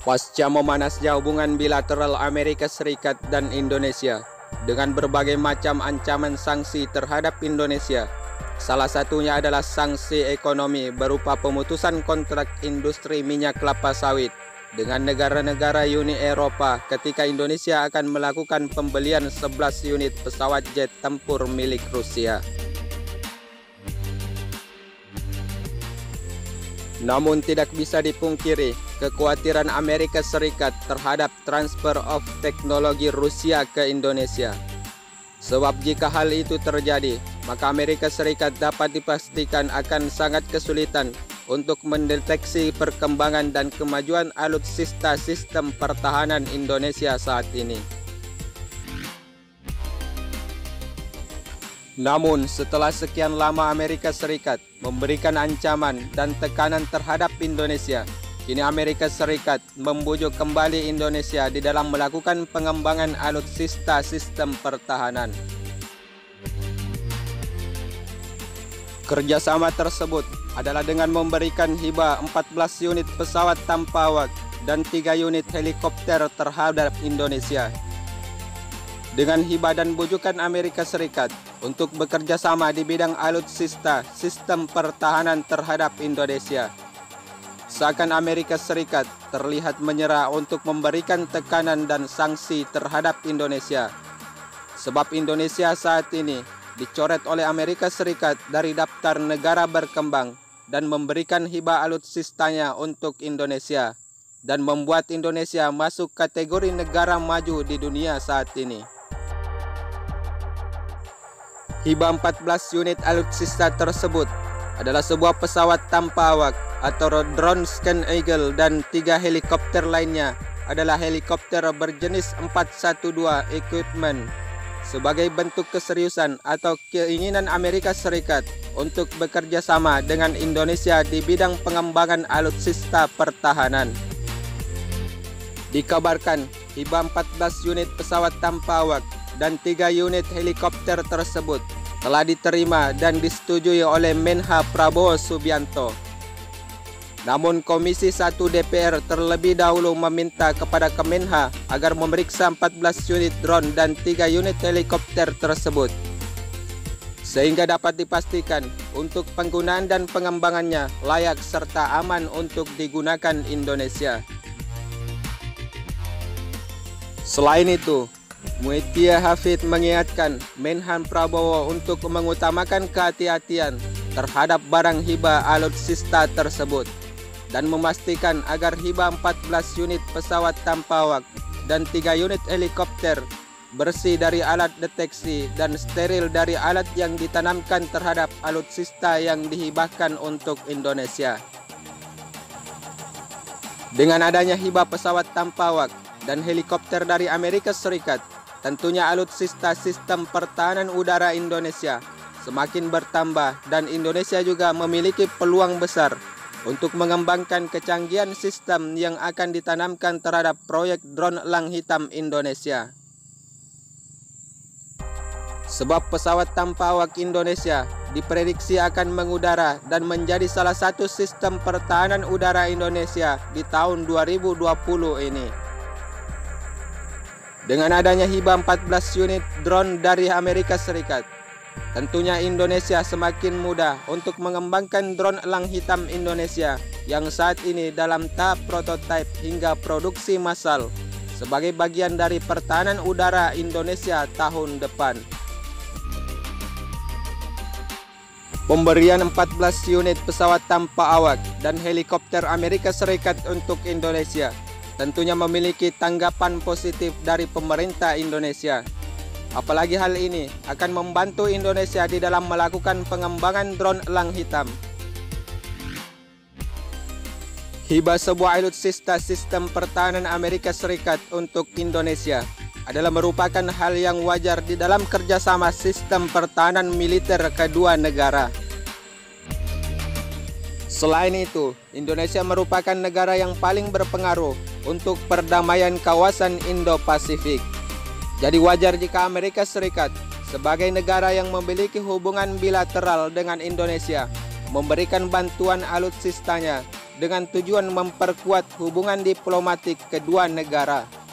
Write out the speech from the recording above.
Pasca memanasnya hubungan bilateral Amerika Serikat dan Indonesia dengan berbagai macam ancaman sanksi terhadap Indonesia, salah satunya adalah sanksi ekonomi berupa pemutusan kontrak industri minyak kelapa sawit dengan negara-negara Uni Eropa ketika Indonesia akan melakukan pembelian 11 unit pesawat jet tempur milik Rusia. Namun tidak bisa dipungkiri kekhawatiran Amerika Serikat terhadap transfer of teknologi Rusia ke Indonesia. Sebab jika hal itu terjadi, maka Amerika Serikat dapat dipastikan akan sangat kesulitan untuk mendeteksi perkembangan dan kemajuan alutsista sistem pertahanan Indonesia saat ini. Namun, setelah sekian lama Amerika Serikat memberikan ancaman dan tekanan terhadap Indonesia, kini Amerika Serikat membujuk kembali Indonesia di dalam melakukan pengembangan alutsista sistem pertahanan. Kerjasama tersebut adalah dengan memberikan hibah 14 unit pesawat tanpa awak dan 3 unit helikopter terhadap Indonesia. Dengan hibah dan bujukan Amerika Serikat untuk bekerja sama di bidang alutsista sistem pertahanan terhadap Indonesia, seakan Amerika Serikat terlihat menyerah untuk memberikan tekanan dan sanksi terhadap Indonesia. Sebab Indonesia saat ini dicoret oleh Amerika Serikat dari daftar negara berkembang dan memberikan hibah alutsistanya untuk Indonesia dan membuat Indonesia masuk kategori negara maju di dunia saat ini. Hibah 14 unit alutsista tersebut adalah sebuah pesawat tanpa awak atau drone Scan Eagle dan 3 helikopter lainnya adalah helikopter berjenis 412 equipment sebagai bentuk keseriusan atau keinginan Amerika Serikat untuk bekerja sama dengan Indonesia di bidang pengembangan alutsista pertahanan. Dikabarkan hibah 14 unit pesawat tanpa awak dan 3 unit helikopter tersebut telah diterima dan disetujui oleh Menha Prabowo Subianto. Namun Komisi 1 DPR terlebih dahulu meminta kepada Kemenha agar memeriksa 14 unit drone dan 3 unit helikopter tersebut, sehingga dapat dipastikan untuk penggunaan dan pengembangannya layak serta aman untuk digunakan Indonesia. Selain itu, Mutia Hafid mengingatkan Menhan Prabowo untuk mengutamakan kehati-hatian terhadap barang hibah alutsista tersebut dan memastikan agar hibah 14 unit pesawat tanpa awak dan 3 unit helikopter bersih dari alat deteksi dan steril dari alat yang ditanamkan terhadap alutsista yang dihibahkan untuk Indonesia. Dengan adanya hibah pesawat tanpa awak dan helikopter dari Amerika Serikat, tentunya alutsista sistem pertahanan udara Indonesia semakin bertambah dan Indonesia juga memiliki peluang besar untuk mengembangkan kecanggihan sistem yang akan ditanamkan terhadap proyek drone elang hitam Indonesia. Sebab pesawat tanpa awak Indonesia diprediksi akan mengudara dan menjadi salah satu sistem pertahanan udara Indonesia di tahun 2020 ini. Dengan adanya hibah 14 unit drone dari Amerika Serikat, tentunya Indonesia semakin mudah untuk mengembangkan drone elang hitam Indonesia yang saat ini dalam tahap prototipe hingga produksi massal sebagai bagian dari pertahanan udara Indonesia tahun depan. Pemberian 14 unit pesawat tanpa awak dan helikopter Amerika Serikat untuk Indonesia tentunya memiliki tanggapan positif dari pemerintah Indonesia. Apalagi hal ini akan membantu Indonesia di dalam melakukan pengembangan drone elang hitam. Hibah sebuah alutsista sistem pertahanan Amerika Serikat untuk Indonesia adalah merupakan hal yang wajar di dalam kerjasama sistem pertahanan militer kedua negara. Selain itu, Indonesia merupakan negara yang paling berpengaruh untuk perdamaian kawasan Indo-Pasifik. Jadi wajar jika Amerika Serikat sebagai negara yang memiliki hubungan bilateral dengan Indonesia memberikan bantuan alutsistanya dengan tujuan memperkuat hubungan diplomatik kedua negara.